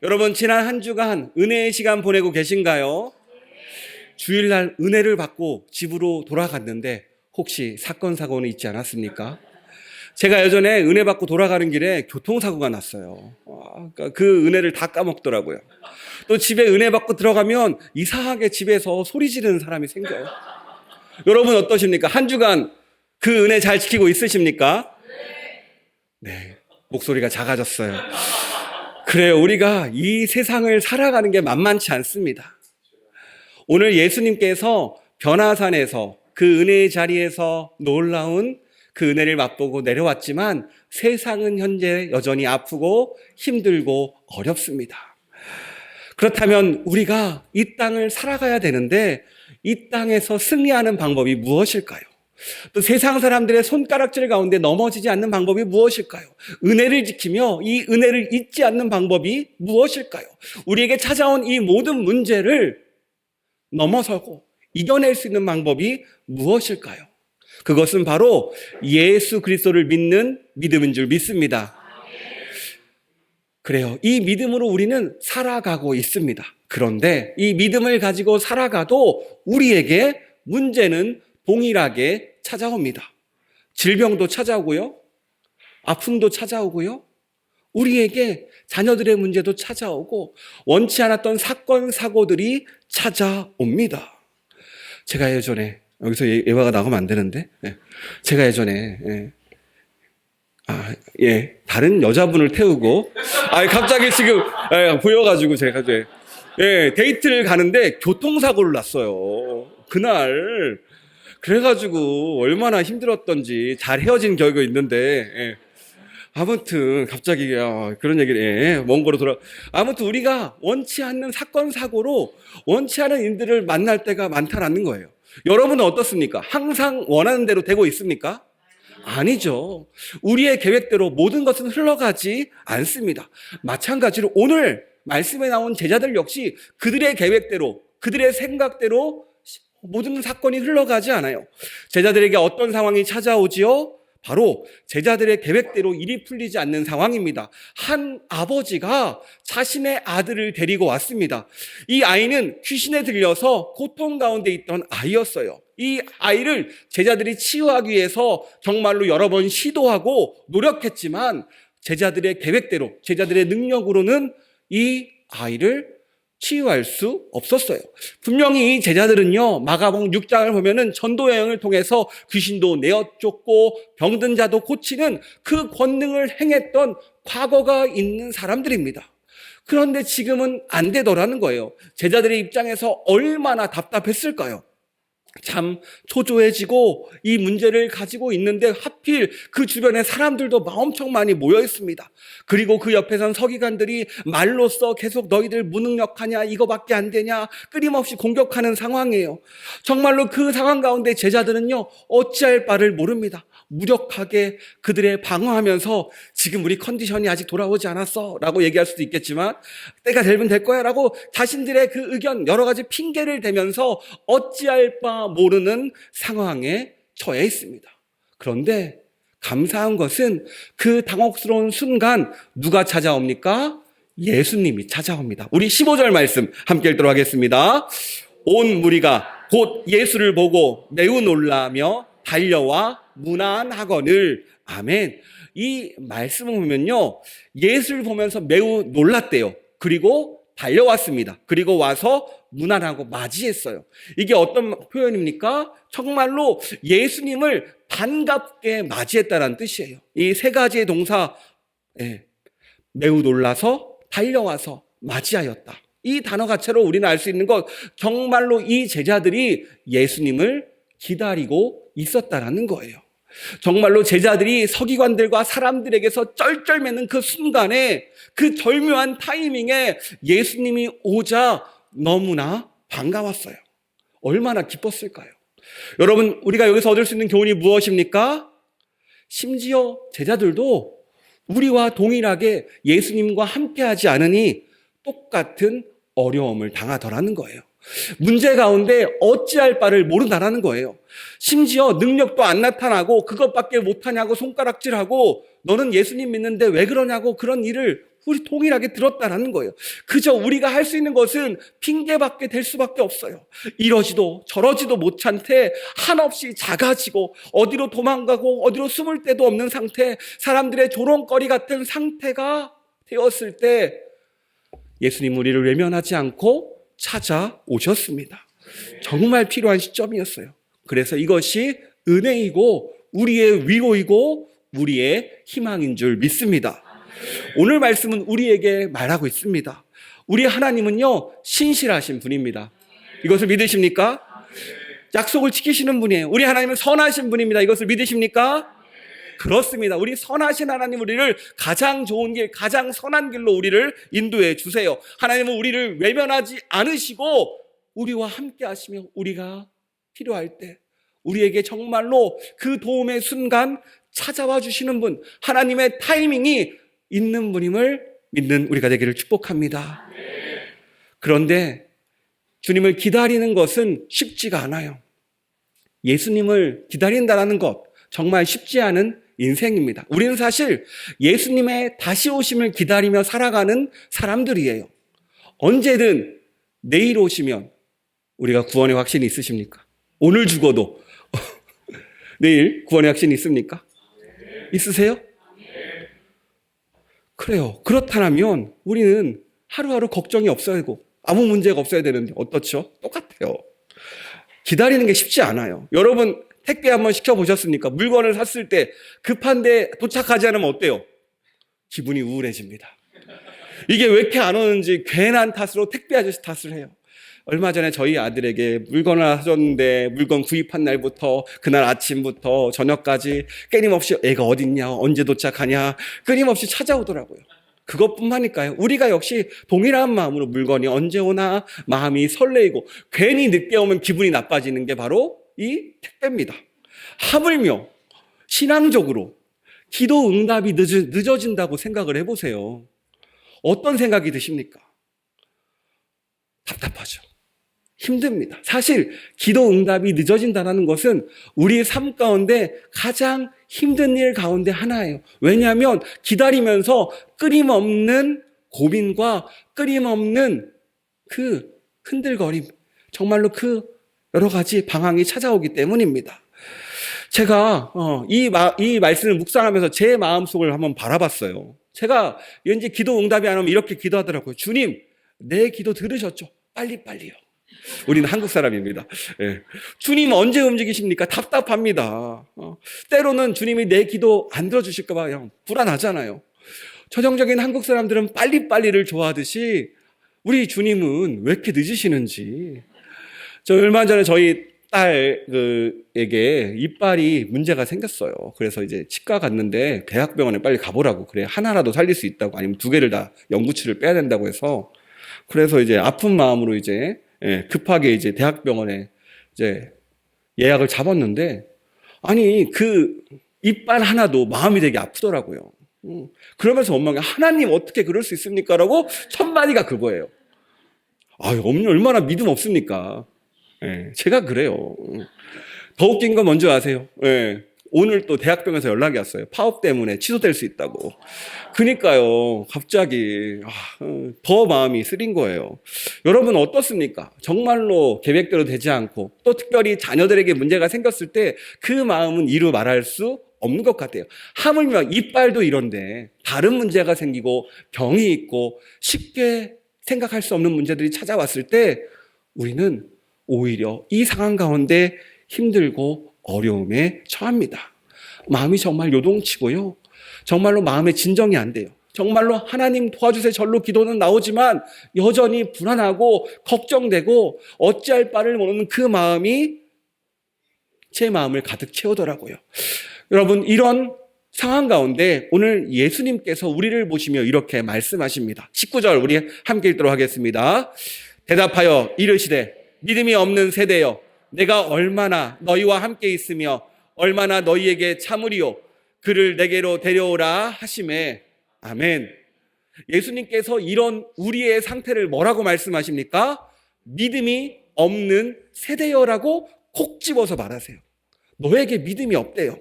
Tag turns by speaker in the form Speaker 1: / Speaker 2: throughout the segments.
Speaker 1: 여러분, 지난 한 주간 은혜의 시간 보내고 계신가요? 주일날 은혜를 받고 집으로 돌아갔는데 혹시 사건, 사고는 있지 않았습니까? 제가 예전에 은혜 받고 돌아가는 길에 교통사고가 났어요. 그러니까 그 은혜를 다 까먹더라고요. 또 집에 은혜 받고 들어가면 이상하게 집에서 소리 지르는 사람이 생겨요. 여러분 어떠십니까? 한 주간 그 은혜 잘 지키고 있으십니까? 네, 목소리가 작아졌어요. 그래요. 우리가 이 세상을 살아가는 게 만만치 않습니다. 오늘 예수님께서 변화산에서 그 은혜의 자리에서 놀라운 그 은혜를 맛보고 내려왔지만 세상은 현재 여전히 아프고 힘들고 어렵습니다. 그렇다면 우리가 이 땅을 살아가야 되는데 이 땅에서 승리하는 방법이 무엇일까요? 또 세상 사람들의 손가락질 가운데 넘어지지 않는 방법이 무엇일까요? 은혜를 지키며 이 은혜를 잊지 않는 방법이 무엇일까요? 우리에게 찾아온 이 모든 문제를 넘어서고 이겨낼 수 있는 방법이 무엇일까요? 그것은 바로 예수 그리스도를 믿는 믿음인 줄 믿습니다. 그래요. 이 믿음으로 우리는 살아가고 있습니다. 그런데 이 믿음을 가지고 살아가도 우리에게 문제는 동일하게 찾아옵니다. 질병도 찾아오고요. 아픔도 찾아오고요. 우리에게 자녀들의 문제도 찾아오고 원치 않았던 사건, 사고들이 찾아옵니다. 제가 예전에 여기서 예화가 나가면 안 되는데 제가 예전에 다른 여자분을 태우고 갑자기 지금 보여가지고 제가 데이트를 가는데 교통사고를 났어요. 그날 그래가지고 얼마나 힘들었던지 잘 헤어진 기억이 있는데 아무튼 갑자기 그런 얘기를 먼 거로 아무튼 우리가 원치 않는 사건 사고로 원치 않은 인들을 만날 때가 많다라는 거예요. 여러분은 어떻습니까? 항상 원하는 대로 되고 있습니까? 아니죠. 우리의 계획대로 모든 것은 흘러가지 않습니다. 마찬가지로 오늘 말씀에 나온 제자들 역시 그들의 계획대로 그들의 생각대로 모든 사건이 흘러가지 않아요. 제자들에게 어떤 상황이 찾아오지요? 바로 제자들의 계획대로 일이 풀리지 않는 상황입니다. 한 아버지가 자신의 아들을 데리고 왔습니다. 이 아이는 귀신에 들려서 고통 가운데 있던 아이였어요. 이 아이를 제자들이 치유하기 위해서 정말로 여러 번 시도하고 노력했지만 제자들의 계획대로 제자들의 능력으로는 이 아이를 치유할 수 없었어요. 분명히 이 제자들은요, 마가복음 6장을 보면은 전도 여행을 통해서 귀신도 내어 쫓고 병든 자도 고치는 그 권능을 행했던 과거가 있는 사람들입니다. 그런데 지금은 안 되더라는 거예요. 제자들의 입장에서 얼마나 답답했을까요? 참 초조해지고 이 문제를 가지고 있는데 하필 그 주변에 사람들도 엄청 많이 모여 있습니다. 그리고 그 옆에선 서기관들이 말로써 계속 너희들 무능력하냐, 이거밖에 안 되냐 끊임없이 공격하는 상황이에요. 정말로 그 상황 가운데 제자들은요, 어찌할 바를 모릅니다. 무력하게 그들의 방어하면서 지금 우리 컨디션이 아직 돌아오지 않았어 라고 얘기할 수도 있겠지만 때가 되면 될 거야 라고 자신들의 그 의견 여러 가지 핑계를 대면서 어찌할 바 모르는 상황에 처해 있습니다. 그런데 감사한 것은 그 당혹스러운 순간 누가 찾아옵니까? 예수님이 찾아옵니다. 우리 15절 말씀 함께 읽도록 하겠습니다. 온 무리가 곧 예수를 보고 매우 놀라며 달려와 문안하거늘. 아멘. 이 말씀을 보면요, 예수를 보면서 매우 놀랐대요. 그리고 달려왔습니다. 그리고 와서 문안하고 맞이했어요. 이게 어떤 표현입니까? 정말로 예수님을 반갑게 맞이했다는 뜻이에요. 이 세 가지의 동사, 매우 놀라서 달려와서 맞이하였다. 이 단어 자체로 우리는 알 수 있는 것, 정말로 이 제자들이 예수님을 기다리고 있었다라는 거예요. 정말로 제자들이 서기관들과 사람들에게서 쩔쩔매는 그 순간에 그 절묘한 타이밍에 예수님이 오자 너무나 반가웠어요. 얼마나 기뻤을까요? 여러분, 우리가 여기서 얻을 수 있는 교훈이 무엇입니까? 심지어 제자들도 우리와 동일하게 예수님과 함께하지 않으니 똑같은 어려움을 당하더라는 거예요. 문제 가운데 어찌할 바를 모른다라는 거예요. 심지어 능력도 안 나타나고 그것밖에 못하냐고 손가락질하고 너는 예수님 믿는데 왜 그러냐고 그런 일을 우리 동일하게 들었다라는 거예요. 그저 우리가 할 수 있는 것은 핑계밖에 될 수밖에 없어요. 이러지도 저러지도 못한 채 한없이 작아지고 어디로 도망가고 어디로 숨을 데도 없는 상태, 사람들의 조롱거리 같은 상태가 되었을 때 예수님 우리를 외면하지 않고 찾아오셨습니다. 정말 필요한 시점이었어요. 그래서 이것이 은혜이고 우리의 위로이고 우리의 희망인 줄 믿습니다. 오늘 말씀은 우리에게 말하고 있습니다. 우리 하나님은요, 신실하신 분입니다. 이것을 믿으십니까? 약속을 지키시는 분이에요. 우리 하나님은 선하신 분입니다. 이것을 믿으십니까? 그렇습니다. 우리 선하신 하나님 우리를 가장 좋은 길, 가장 선한 길로 우리를 인도해 주세요. 하나님은 우리를 외면하지 않으시고 우리와 함께 하시며 우리가 필요할 때 우리에게 정말로 그 도움의 순간 찾아와 주시는 분, 하나님의 타이밍이 있는 분임을 믿는 우리가 되기를 축복합니다. 그런데 주님을 기다리는 것은 쉽지가 않아요. 예수님을 기다린다는 것 정말 쉽지 않은 인생입니다. 우리는 사실 예수님의 다시 오심을 기다리며 살아가는 사람들이에요. 언제든 내일 오시면 우리가 구원의 확신이 있으십니까? 오늘 죽어도 내일 구원의 확신이 있습니까? 있으세요? 그래요. 그렇다면 우리는 하루하루 걱정이 없어야 되고 아무 문제가 없어야 되는데 어떻죠? 똑같아요. 기다리는 게 쉽지 않아요. 여러분 택배 한번 시켜보셨습니까? 물건을 샀을 때 급한데 도착하지 않으면 어때요? 기분이 우울해집니다. 이게 왜 이렇게 안 오는지 괜한 탓으로 택배 아저씨 탓을 해요. 얼마 전에 저희 아들에게 물건을 사줬는데 물건 구입한 날부터 그날 아침부터 저녁까지 끊임없이 애가 어딨냐, 언제 도착하냐 끊임없이 찾아오더라고요. 그것뿐만일까요? 우리가 역시 동일한 마음으로 물건이 언제 오나 마음이 설레이고 괜히 늦게 오면 기분이 나빠지는 게 바로 이 택배입니다. 하물며 신앙적으로 기도 응답이 늦어진다고 생각을 해보세요. 어떤 생각이 드십니까? 답답하죠. 힘듭니다. 사실 기도 응답이 늦어진다는 것은 우리의 삶 가운데 가장 힘든 일 가운데 하나예요. 왜냐하면 기다리면서 끊임없는 고민과 끊임없는 그 흔들거림, 정말로 그 여러 가지 방황이 찾아오기 때문입니다. 제가 이 말씀을 묵상하면서 제 마음속을 한번 바라봤어요. 제가 왠지 기도 응답이 안 오면 이렇게 기도하더라고요. 주님, 내 기도 들으셨죠? 빨리빨리요. 우리는 한국 사람입니다. 예. 주님 언제 움직이십니까? 답답합니다. 때로는 주님이 내 기도 안 들어주실까 봐 그냥 불안하잖아요. 전형적인 한국 사람들은 빨리빨리를 좋아하듯이 우리 주님은 왜 이렇게 늦으시는지. 저 얼마 전에 저희 딸에게 이빨이 문제가 생겼어요. 그래서 이제 치과 갔는데 대학병원에 빨리 가보라고. 그래 하나라도 살릴 수 있다고, 아니면 두 개를 다 연구치를 빼야 된다고 해서, 그래서 이제 아픈 마음으로 이제 급하게 이제 대학병원에 이제 예약을 잡았는데, 아니 그 이빨 하나도 마음이 되게 아프더라고요. 그러면서 엄마가 하나님 어떻게 그럴 수 있습니까? 라고 첫 마디가 그거예요. 아유, 어머니 얼마나 믿음 없습니까? 제가 그래요. 더 웃긴 건 뭔지 아세요? 오늘 또 대학병원에서 연락이 왔어요. 파업 때문에 취소될 수 있다고. 그러니까요, 갑자기 더 마음이 쓰린 거예요. 여러분 어떻습니까? 정말로 계획대로 되지 않고 또 특별히 자녀들에게 문제가 생겼을 때 그 마음은 이루 말할 수 없는 것 같아요. 하물며 이빨도 이런데 다른 문제가 생기고 병이 있고 쉽게 생각할 수 없는 문제들이 찾아왔을 때 우리는 오히려 이 상황 가운데 힘들고 어려움에 처합니다. 마음이 정말 요동치고요. 정말로 마음에 진정이 안 돼요. 정말로 하나님 도와주세요 절로 기도는 나오지만 여전히 불안하고 걱정되고 어찌할 바를 모르는 그 마음이 제 마음을 가득 채우더라고요. 여러분, 이런 상황 가운데 오늘 예수님께서 우리를 보시며 이렇게 말씀하십니다. 19절 우리 함께 읽도록 하겠습니다. 대답하여 이르시되 믿음이 없는 세대여, 내가 얼마나 너희와 함께 있으며 얼마나 너희에게 참으리요, 그를 내게로 데려오라 하시매. 아멘. 예수님께서 이런 우리의 상태를 뭐라고 말씀하십니까? 믿음이 없는 세대여라고 콕 집어서 말하세요. 너에게 믿음이 없대요.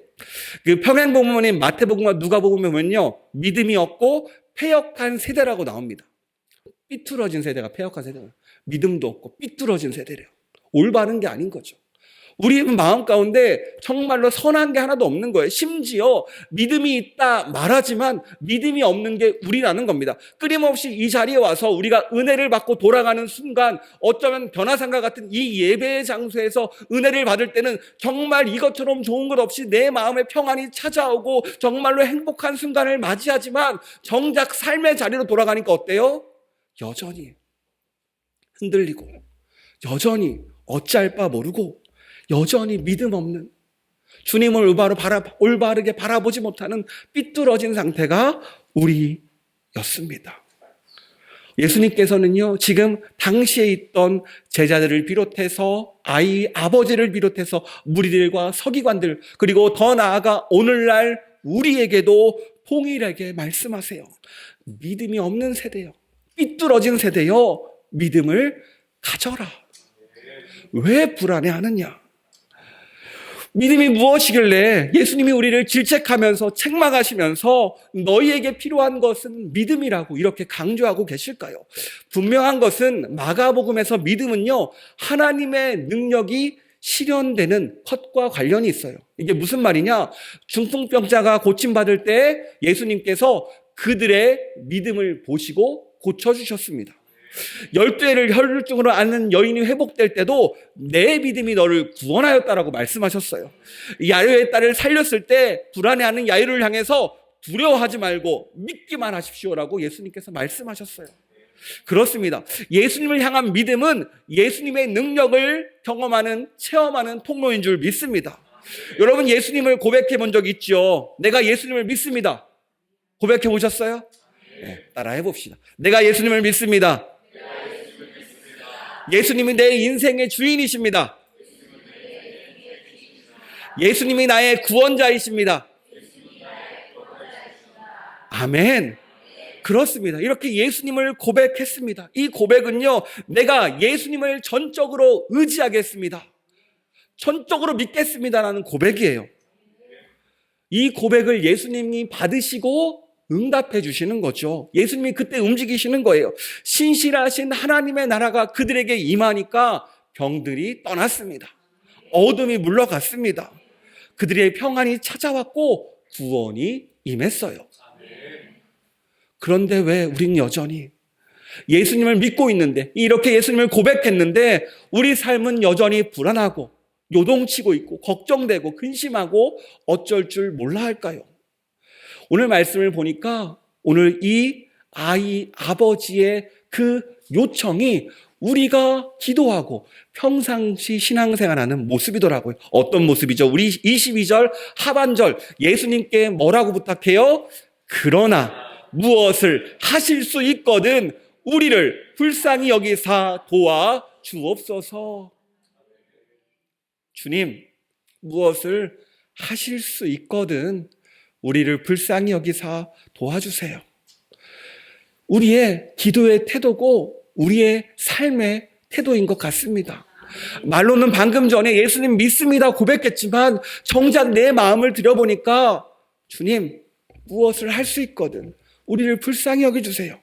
Speaker 1: 그 평행복음인 마태복음과 누가복음에 보면요, 믿음이 없고 패역한 세대라고 나옵니다. 삐뚤어진 세대가 패역한 세대예요. 믿음도 없고 삐뚤어진 세대래요. 올바른 게 아닌 거죠. 우리 마음 가운데 정말로 선한 게 하나도 없는 거예요. 심지어 믿음이 있다 말하지만 믿음이 없는 게 우리라는 겁니다. 끊임없이 이 자리에 와서 우리가 은혜를 받고 돌아가는 순간 어쩌면 변화산과 같은 이 예배의 장소에서 은혜를 받을 때는 정말 이것처럼 좋은 것 없이 내 마음에 평안이 찾아오고 정말로 행복한 순간을 맞이하지만 정작 삶의 자리로 돌아가니까 어때요? 여전히 흔들리고 여전히 어찌할 바 모르고 여전히 믿음 없는, 주님을 올바르게 바라보지 못하는 삐뚤어진 상태가 우리였습니다. 예수님께서는요, 지금 당시에 있던 제자들을 비롯해서 아버지를 비롯해서 무리들과 서기관들, 그리고 더 나아가 오늘날 우리에게도 동일하게 말씀하세요. 믿음이 없는 세대요, 삐뚤어진 세대요, 믿음을 가져라. 왜 불안해하느냐? 믿음이 무엇이길래 예수님이 우리를 질책하면서 책망하시면서 너희에게 필요한 것은 믿음이라고 이렇게 강조하고 계실까요? 분명한 것은 마가복음에서 믿음은요, 하나님의 능력이 실현되는 것과 관련이 있어요. 이게 무슨 말이냐? 중풍병자가 고침받을 때 예수님께서 그들의 믿음을 보시고 고쳐주셨습니다. 12해를 혈루증으로 앓는 여인이 회복될 때도 내 믿음이 너를 구원하였다라고 말씀하셨어요. 야이로의 딸을 살렸을 때 불안해하는 야이로를 향해서 두려워하지 말고 믿기만 하십시오라고 예수님께서 말씀하셨어요. 그렇습니다. 예수님을 향한 믿음은 예수님의 능력을 경험하는, 체험하는 통로인 줄 믿습니다. 여러분, 예수님을 고백해 본 적 있죠? 내가 예수님을 믿습니다. 고백해 보셨어요? 네, 따라해 봅시다. 내가 예수님을 믿습니다. 예수님이 내 인생의 주인이십니다. 예수님이 나의 구원자이십니다. 아멘. 그렇습니다. 이렇게 예수님을 고백했습니다. 이 고백은요, 내가 예수님을 전적으로 의지하겠습니다, 전적으로 믿겠습니다라는 고백이에요. 이 고백을 예수님이 받으시고 응답해 주시는 거죠. 예수님이 그때 움직이시는 거예요. 신실하신 하나님의 나라가 그들에게 임하니까 병들이 떠났습니다. 어둠이 물러갔습니다. 그들의 평안이 찾아왔고 구원이 임했어요. 그런데 왜 우린 여전히 예수님을 믿고 있는데, 이렇게 예수님을 고백했는데 우리 삶은 여전히 불안하고 요동치고 있고 걱정되고 근심하고 어쩔 줄 몰라 할까요? 오늘 말씀을 보니까 오늘 이 아버지의 그 요청이 우리가 기도하고 평상시 신앙생활하는 모습이더라고요. 어떤 모습이죠? 우리 22절 하반절 예수님께 뭐라고 부탁해요? 그러나 무엇을 하실 수 있거든 우리를 불쌍히 여기사 도와 주옵소서. 주님, 무엇을 하실 수 있거든 우리를 불쌍히 여기사 도와주세요. 우리의 기도의 태도고 우리의 삶의 태도인 것 같습니다. 말로는 방금 전에 예수님 믿습니다 고백했지만 정작 내 마음을 들여보니까 주님, 무엇을 할 수 있거든 우리를 불쌍히 여겨주세요.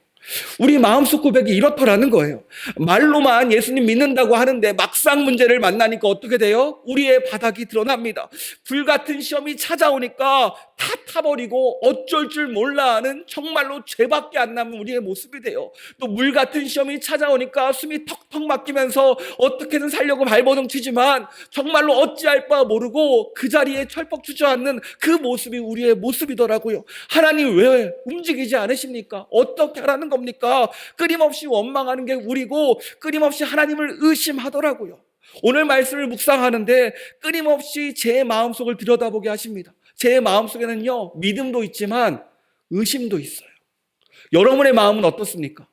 Speaker 1: 우리 마음속 고백이 이렇더라는 거예요. 말로만 예수님 믿는다고 하는데 막상 문제를 만나니까 어떻게 돼요? 우리의 바닥이 드러납니다. 불같은 시험이 찾아오니까 다 타버리고 어쩔 줄 몰라 하는 정말로 죄밖에 안 남은 우리의 모습이 돼요. 또 물 같은 시험이 찾아오니까 숨이 턱턱 막히면서 어떻게든 살려고 발버둥 치지만 정말로 어찌할 바 모르고 그 자리에 철퍽 주저앉는 그 모습이 우리의 모습이더라고요. 하나님 왜 움직이지 않으십니까? 어떻게 하라는 겁니까? 끊임없이 원망하는 게 우리고 끊임없이 하나님을 의심하더라고요. 오늘 말씀을 묵상하는데 끊임없이 제 마음속을 들여다보게 하십니다. 제 마음속에는요, 믿음도 있지만 의심도 있어요. 여러분의 마음은 어떻습니까?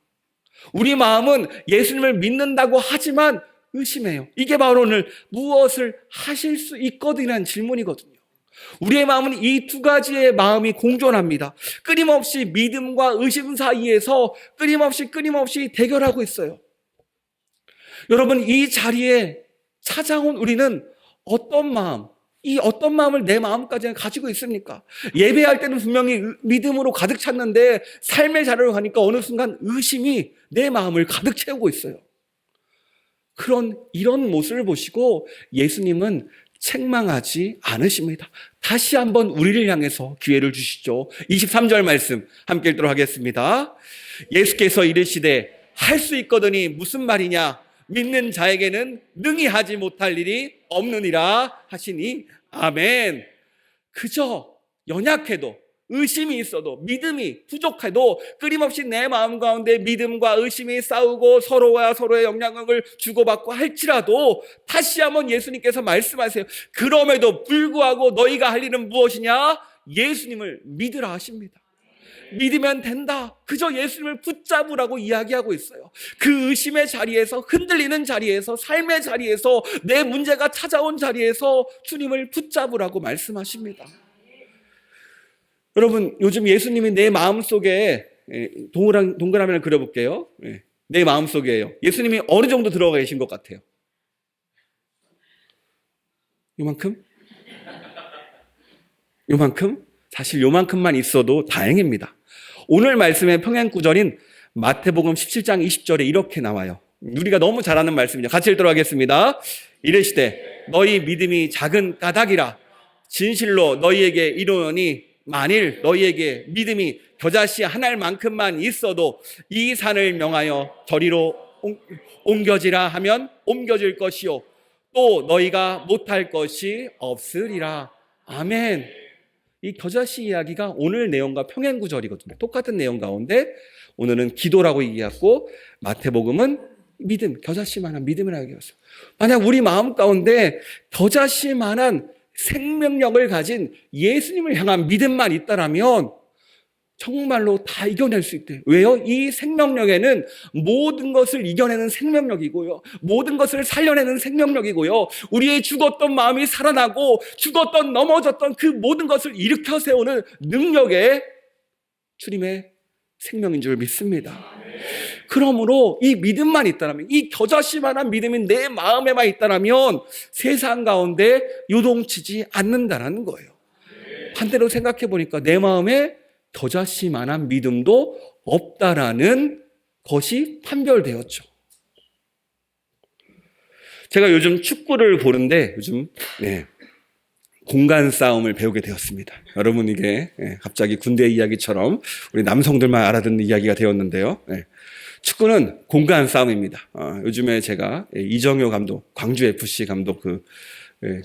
Speaker 1: 우리 마음은 예수님을 믿는다고 하지만 의심해요. 이게 바로 오늘 무엇을 하실 수 있거든이라는 질문이거든요. 우리의 마음은 이 두 가지의 마음이 공존합니다. 끊임없이 믿음과 의심 사이에서 끊임없이 대결하고 있어요. 여러분, 이 자리에 찾아온 우리는 어떤 마음, 이 어떤 마음을 내 마음까지 가지고 있습니까? 예배할 때는 분명히 믿음으로 가득 찼는데 삶의 자리로 가니까 어느 순간 의심이 내 마음을 가득 채우고 있어요. 이런 모습을 보시고 예수님은 책망하지 않으십니다. 다시 한번 우리를 향해서 기회를 주시죠. 23절 말씀 함께 읽도록 하겠습니다. 예수께서 이르시되 할 수 있거든이 무슨 말이냐? 믿는 자에게는 능히 하지 못할 일이 없느니라 하시니 아멘. 그저 연약해도 의심이 있어도 믿음이 부족해도 끊임없이 내 마음 가운데 믿음과 의심이 싸우고 서로와 서로의 영향력을 주고받고 할지라도 다시 한번 예수님께서 말씀하세요. 그럼에도 불구하고 너희가 할 일은 무엇이냐? 예수님을 믿으라 하십니다. 믿으면 된다. 그저 예수님을 붙잡으라고 이야기하고 있어요. 그 의심의 자리에서, 흔들리는 자리에서, 삶의 자리에서, 내 문제가 찾아온 자리에서 주님을 붙잡으라고 말씀하십니다. 여러분, 요즘 예수님이 내 마음속에 동그라미를 그려볼게요. 내 마음속에요. 예수님이 어느 정도 들어가 계신 것 같아요? 요만큼? 요만큼? 사실 요만큼만 있어도 다행입니다. 오늘 말씀의 평행구절인 마태복음 17장 20절에 이렇게 나와요. 우리가 너무 잘 아는 말씀이죠. 같이 읽도록 하겠습니다. 이르시되 너희 믿음이 작은 까닭이라 진실로 너희에게 이르노니 만일 너희에게 믿음이 겨자씨 한 알만큼만 있어도 이 산을 명하여 저리로 옮겨지라 하면 옮겨질 것이요 또 너희가 못할 것이 없으리라. 아멘. 이 겨자씨 이야기가 오늘 내용과 평행구절이거든요. 똑같은 내용 가운데 오늘은 기도라고 얘기했고 마태복음은 믿음, 겨자씨만한 믿음이라고 얘기했어요. 만약 우리 마음 가운데 겨자씨만한 생명력을 가진 예수님을 향한 믿음만 있다라면 정말로 다 이겨낼 수 있대요. 왜요? 이 생명력에는 모든 것을 이겨내는 생명력이고요. 모든 것을 살려내는 생명력이고요. 우리의 죽었던 마음이 살아나고 죽었던 넘어졌던 그 모든 것을 일으켜 세우는 능력의 주님의 생명인 줄 믿습니다. 그러므로 이 믿음만 있다면, 이 겨자씨만한 믿음이 내 마음에만 있다면 세상 가운데 요동치지 않는다는 거예요. 반대로 생각해 보니까 내 마음에 겨자씨만한 믿음도 없다라는 것이 판별되었죠. 제가 요즘 축구를 보는데 요즘 공간 싸움을 배우게 되었습니다. 여러분 이게 갑자기 군대 이야기처럼 우리 남성들만 알아듣는 이야기가 되었는데요. 축구는 공간 싸움입니다. 요즘에 제가 이정효 감독, 광주 FC 감독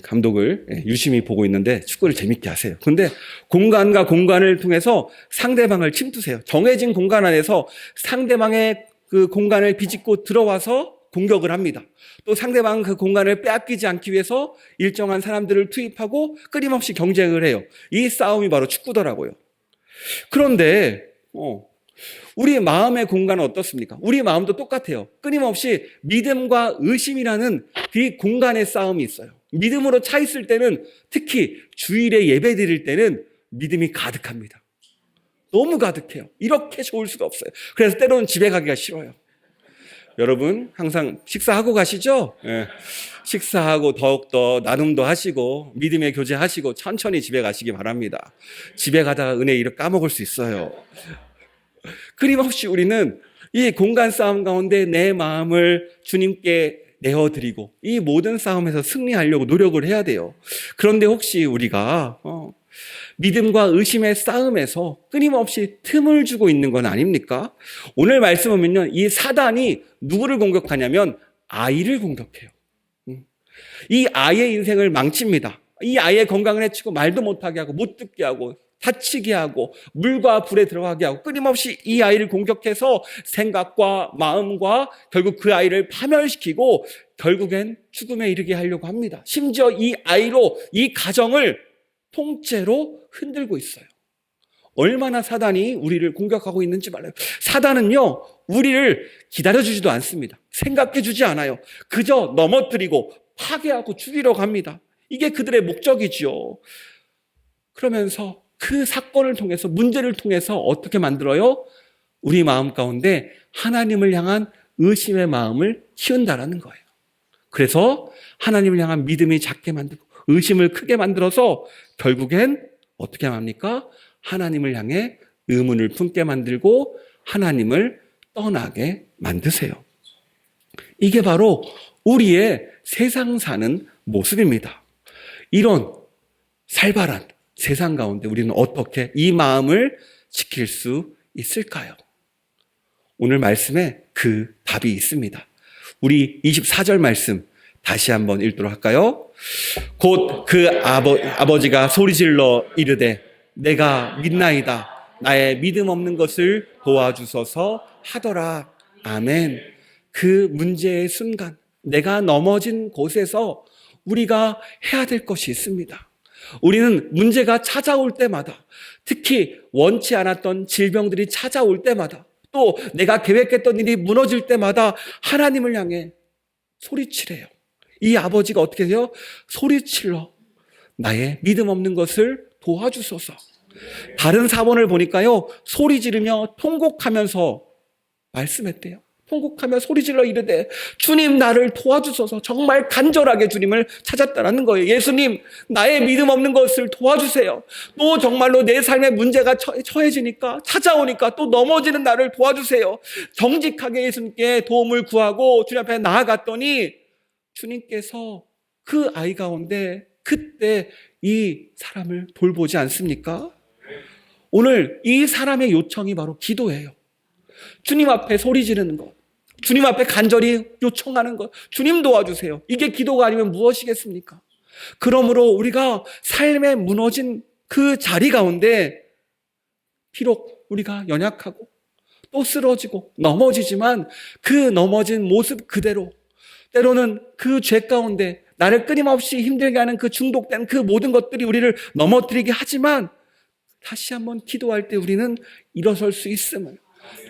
Speaker 1: 감독을 유심히 보고 있는데 축구를 재밌게 하세요. 근데 공간과 공간을 통해서 상대방을 침투세요. 정해진 공간 안에서 상대방의 그 공간을 비집고 들어와서 공격을 합니다. 또 상대방 그 공간을 빼앗기지 않기 위해서 일정한 사람들을 투입하고 끊임없이 경쟁을 해요. 이 싸움이 바로 축구더라고요. 그런데 우리 마음의 공간은 어떻습니까? 우리 마음도 똑같아요. 끊임없이 믿음과 의심이라는 그 공간의 싸움이 있어요. 믿음으로 차 있을 때는 특히 주일에 예배 드릴 때는 믿음이 가득합니다. 너무 가득해요. 이렇게 좋을 수가 없어요. 그래서 때로는 집에 가기가 싫어요. 여러분 항상 식사하고 가시죠? 식사하고 더욱더 나눔도 하시고 믿음의 교제하시고 천천히 집에 가시기 바랍니다. 집에 가다가 은혜 이를 까먹을 수 있어요. 끊임없이 우리는 이 공간 싸움 가운데 내 마음을 주님께 내어드리고 이 모든 싸움에서 승리하려고 노력을 해야 돼요. 그런데 혹시 우리가 믿음과 의심의 싸움에서 끊임없이 틈을 주고 있는 건 아닙니까? 오늘 말씀 보면요, 이 사단이 누구를 공격하냐면 아이를 공격해요. 이 아이의 인생을 망칩니다. 이 아이의 건강을 해치고 말도 못하게 하고 못 듣게 하고 다치게 하고 물과 불에 들어가게 하고 끊임없이 이 아이를 공격해서 생각과 마음과 결국 그 아이를 파멸시키고 결국엔 죽음에 이르게 하려고 합니다. 심지어 이 아이로 이 가정을 통째로 흔들고 있어요. 얼마나 사단이 우리를 공격하고 있는지 몰라요. 사단은요, 우리를 기다려주지도 않습니다. 생각해주지 않아요. 그저 넘어뜨리고 파괴하고 죽이려고 합니다. 이게 그들의 목적이지요. 그러면서 그 사건을 통해서, 문제를 통해서 어떻게 만들어요? 우리 마음 가운데 하나님을 향한 의심의 마음을 키운다라는 거예요. 그래서 하나님을 향한 믿음이 작게 만들고 의심을 크게 만들어서 결국엔 어떻게 합니까? 하나님을 향해 의문을 품게 만들고 하나님을 떠나게 만드세요. 이게 바로 우리의 세상 사는 모습입니다. 이런 살벌한 세상 가운데 우리는 어떻게 이 마음을 지킬 수 있을까요? 오늘 말씀에 그 답이 있습니다. 우리 24절 말씀 다시 한번 읽도록 할까요? 곧 그 아버지가 소리질러 이르되 내가 믿나이다. 나의 믿음 없는 것을 도와주소서 하더라. 아멘. 그 문제의 순간, 내가 넘어진 곳에서 우리가 해야 될 것이 있습니다. 우리는 문제가 찾아올 때마다, 특히 원치 않았던 질병들이 찾아올 때마다, 또 내가 계획했던 일이 무너질 때마다 하나님을 향해 소리치래요. 이 아버지가 어떻게 해요? 소리칠러 나의 믿음 없는 것을 도와주소서. 다른 사본을 보니까요, 소리 지르며 통곡하면서 말씀했대요. 통곡하며 소리질러 이르되 주님 나를 도와주소서. 정말 간절하게 주님을 찾았다라는 거예요. 예수님 나의 믿음 없는 것을 도와주세요. 또 정말로 내 삶에 문제가 처해지니까 찾아오니까 또 넘어지는 나를 도와주세요. 정직하게 예수님께 도움을 구하고 주님 앞에 나아갔더니 주님께서 그 아이 가운데 그때 이 사람을 돌보지 않습니까? 오늘 이 사람의 요청이 바로 기도예요. 주님 앞에 소리 지르는 것, 주님 앞에 간절히 요청하는 것, 주님 도와주세요. 이게 기도가 아니면 무엇이겠습니까? 그러므로 우리가 삶에 무너진 그 자리 가운데 비록 우리가 연약하고 또 쓰러지고 넘어지지만 그 넘어진 모습 그대로, 때로는 그 죄 가운데 나를 끊임없이 힘들게 하는 그 중독된 그 모든 것들이 우리를 넘어뜨리게 하지만 다시 한번 기도할 때 우리는 일어설 수 있음을,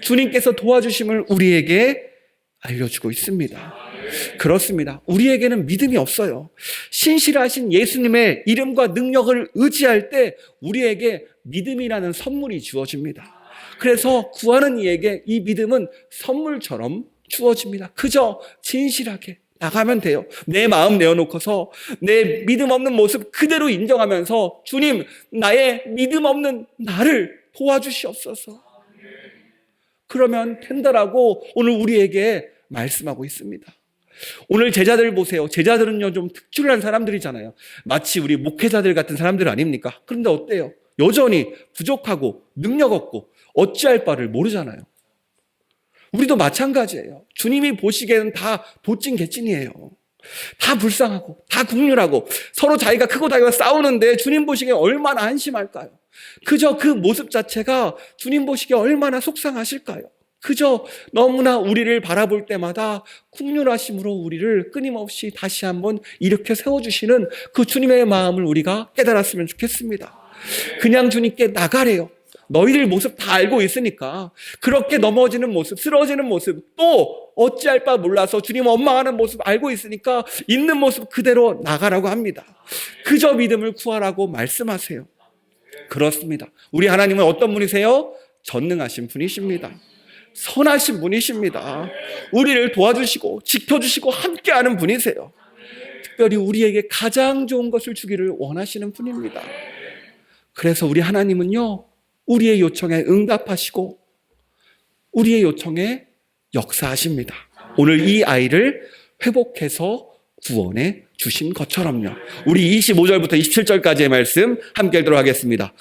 Speaker 1: 주님께서 도와주심을 우리에게 알려주고 있습니다. 그렇습니다. 우리에게는 믿음이 없어요. 신실하신 예수님의 이름과 능력을 의지할 때 우리에게 믿음이라는 선물이 주어집니다. 그래서 구하는 이에게 이 믿음은 선물처럼 주어집니다. 그저 진실하게 나가면 돼요. 내 마음 내어놓고서 내 믿음 없는 모습 그대로 인정하면서 주님 나의 믿음 없는 나를 도와주시옵소서. 그러면 된다라고 오늘 우리에게 말씀하고 있습니다. 오늘 제자들 보세요. 제자들은요 좀 특출난 사람들이잖아요. 마치 우리 목회자들 같은 사람들 아닙니까? 그런데 어때요? 여전히 부족하고 능력 없고 어찌할 바를 모르잖아요. 우리도 마찬가지예요. 주님이 보시기에는 다 도찐 개찐이에요. 다 불쌍하고 다 국률하고 서로 자기가 크고 자기가 싸우는데 주님 보시기에 얼마나 한심할까요? 그저 그 모습 자체가 주님 보시기에 얼마나 속상하실까요? 그저 너무나 우리를 바라볼 때마다 국률하심으로 우리를 끊임없이 다시 한번 일으켜 세워주시는 그 주님의 마음을 우리가 깨달았으면 좋겠습니다. 그냥 주님께 나가래요. 너희들 모습 다 알고 있으니까 그렇게 넘어지는 모습, 쓰러지는 모습, 또 어찌할 바 몰라서 주님 원망하는 모습 알고 있으니까 있는 모습 그대로 나가라고 합니다. 그저 믿음을 구하라고 말씀하세요. 그렇습니다. 우리 하나님은 어떤 분이세요? 전능하신 분이십니다. 선하신 분이십니다. 우리를 도와주시고 지켜주시고 함께하는 분이세요. 특별히 우리에게 가장 좋은 것을 주기를 원하시는 분입니다. 그래서 우리 하나님은요, 우리의 요청에 응답하시고 우리의 요청에 역사하십니다. 오늘 이 아이를 회복해서 구원해 주신 것처럼요. 우리 25절부터 27절까지의 말씀 함께 읽도록 하겠습니다.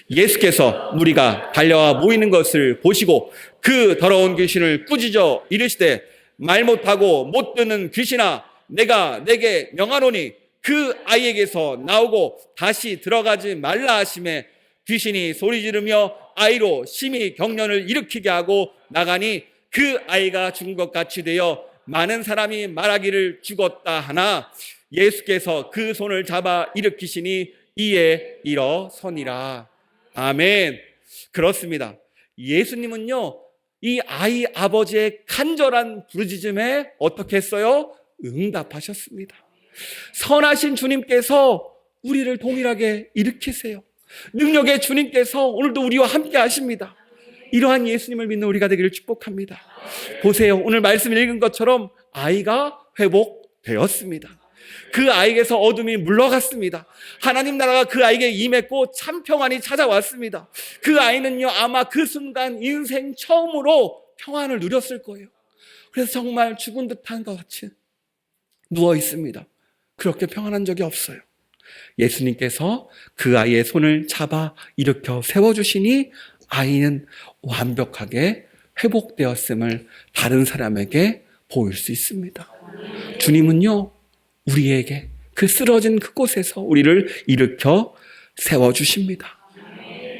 Speaker 1: 예수께서 무리가 달려와 모이는 것을 보시고 그 더러운 귀신을 꾸짖어 이르시되 말 못하고 못 듣는 귀신아 내가 내게 명하노니 그 아이에게서 나오고 다시 들어가지 말라 하시매 귀신이 소리 지르며 아이로 심히 경련을 일으키게 하고 나가니 그 아이가 죽은 것 같이 되어 많은 사람이 말하기를 죽었다 하나 예수께서 그 손을 잡아 일으키시니 이에 일어서니라. 아멘. 그렇습니다. 예수님은요 이 아이 아버지의 간절한 부르짖음에 어떻게 했어요? 응답하셨습니다. 선하신 주님께서 우리를 동일하게 일으키세요. 능력의 주님께서 오늘도 우리와 함께 하십니다. 이러한 예수님을 믿는 우리가 되기를 축복합니다. 보세요. 오늘 말씀 읽은 것처럼 아이가 회복되었습니다. 그 아이에게서 어둠이 물러갔습니다. 하나님 나라가 그 아이에게 임했고 참 평안이 찾아왔습니다. 그 아이는요, 아마 그 순간 인생 처음으로 평안을 누렸을 거예요. 그래서 정말 죽은 듯한 것 같이 누워 있습니다. 그렇게 평안한 적이 없어요. 예수님께서 그 아이의 손을 잡아 일으켜 세워주시니 아이는 완벽하게 회복되었음을 다른 사람에게 보일 수 있습니다. 주님은요, 우리에게 그 쓰러진 그곳에서 우리를 일으켜 세워주십니다.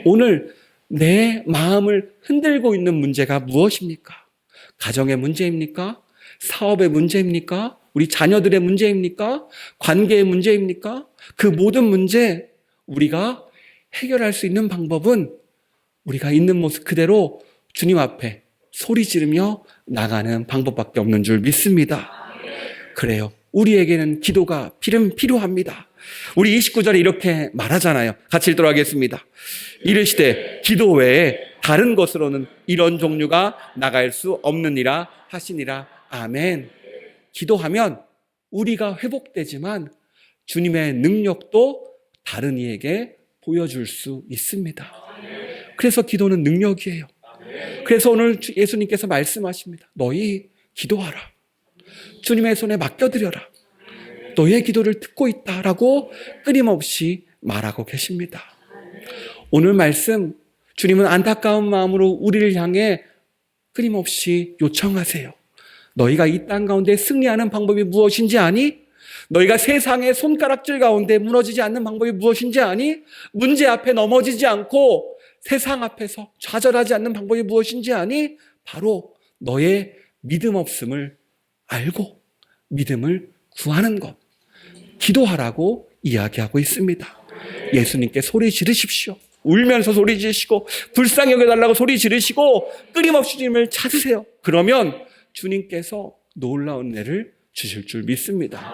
Speaker 1: 오늘 내 마음을 흔들고 있는 문제가 무엇입니까? 가정의 문제입니까? 사업의 문제입니까? 우리 자녀들의 문제입니까? 관계의 문제입니까? 그 모든 문제 우리가 해결할 수 있는 방법은 우리가 있는 모습 그대로 주님 앞에 소리 지르며 나가는 방법밖에 없는 줄 믿습니다. 그래요. 우리에게는 기도가 필요합니다. 우리 29절에 이렇게 말하잖아요. 같이 읽도록 하겠습니다. 이르시되 기도 외에 다른 것으로는 이런 종류가 나갈 수 없느니라 하시니라. 아멘. 기도하면 우리가 회복되지만 주님의 능력도 다른 이에게 보여줄 수 있습니다. 그래서 기도는 능력이에요. 그래서 오늘 예수님께서 말씀하십니다. 너희 기도하라. 주님의 손에 맡겨드려라. 너의 기도를 듣고 있다라고 끊임없이 말하고 계십니다. 오늘 말씀 주님은 안타까운 마음으로 우리를 향해 끊임없이 요청하세요. 너희가 이 땅 가운데 승리하는 방법이 무엇인지 아니? 너희가 세상의 손가락질 가운데 무너지지 않는 방법이 무엇인지 아니? 문제 앞에 넘어지지 않고 세상 앞에서 좌절하지 않는 방법이 무엇인지 아니? 바로 너의 믿음 없음을 알고 믿음을 구하는 것. 기도하라고 이야기하고 있습니다. 예수님께 소리 지르십시오. 울면서 소리 지르시고 불쌍히 여겨달라고 소리 지르시고 끊임없이 주님을 찾으세요. 그러면 주님께서 놀라운 은혜를 주실 줄 믿습니다.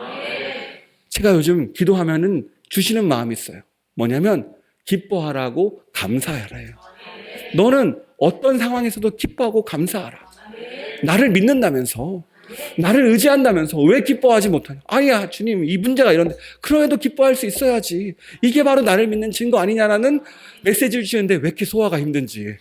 Speaker 1: 제가 요즘 기도하면은 주시는 마음이 있어요. 뭐냐면 기뻐하라고 감사하라예요. 너는 어떤 상황에서도 기뻐하고 감사하라. 나를 믿는다면서, 나를 의지한다면서 왜 기뻐하지 못하냐? 아니야, 주님, 이 문제가 이런데. 그럼에도 기뻐할 수 있어야지. 이게 바로 나를 믿는 증거 아니냐라는 메시지를 주시는데 왜 이렇게 소화가 힘든지.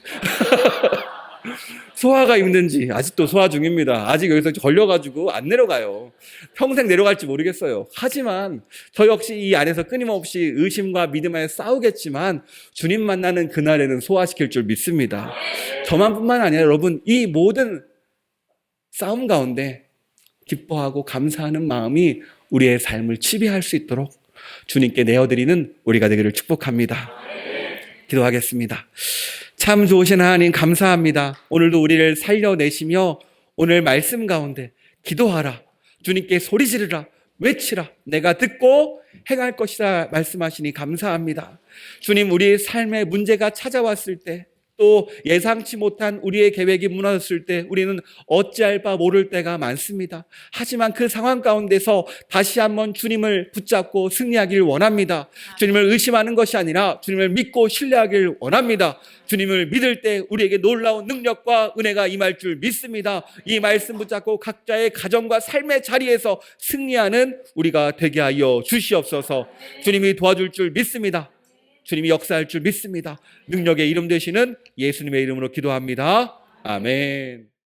Speaker 1: 소화가 힘든지 아직도 소화 중입니다. 아직 여기서 걸려가지고 안 내려가요. 평생 내려갈지 모르겠어요. 하지만 저 역시 이 안에서 끊임없이 의심과 믿음 안에 싸우겠지만 주님 만나는 그날에는 소화시킬 줄 믿습니다. 저만뿐만 아니라 여러분, 이 모든 싸움 가운데 기뻐하고 감사하는 마음이 우리의 삶을 지배할 수 있도록 주님께 내어드리는 우리가 되기를 축복합니다. 기도하겠습니다. 참 좋으신 하나님 감사합니다. 오늘도 우리를 살려내시며 오늘 말씀 가운데 기도하라, 주님께 소리 지르라, 외치라, 내가 듣고 행할 것이다 말씀하시니 감사합니다. 주님, 우리의 삶에 문제가 찾아왔을 때, 또 예상치 못한 우리의 계획이 무너졌을 때 우리는 어찌할 바 모를 때가 많습니다. 하지만 그 상황 가운데서 다시 한번 주님을 붙잡고 승리하기를 원합니다. 주님을 의심하는 것이 아니라 주님을 믿고 신뢰하기를 원합니다. 주님을 믿을 때 우리에게 놀라운 능력과 은혜가 임할 줄 믿습니다. 이 말씀 붙잡고 각자의 가정과 삶의 자리에서 승리하는 우리가 되게 하여 주시옵소서. 주님이 도와줄 줄 믿습니다. 주님이 역사할 줄 믿습니다. 능력의 이름 되시는 예수님의 이름으로 기도합니다. 아멘.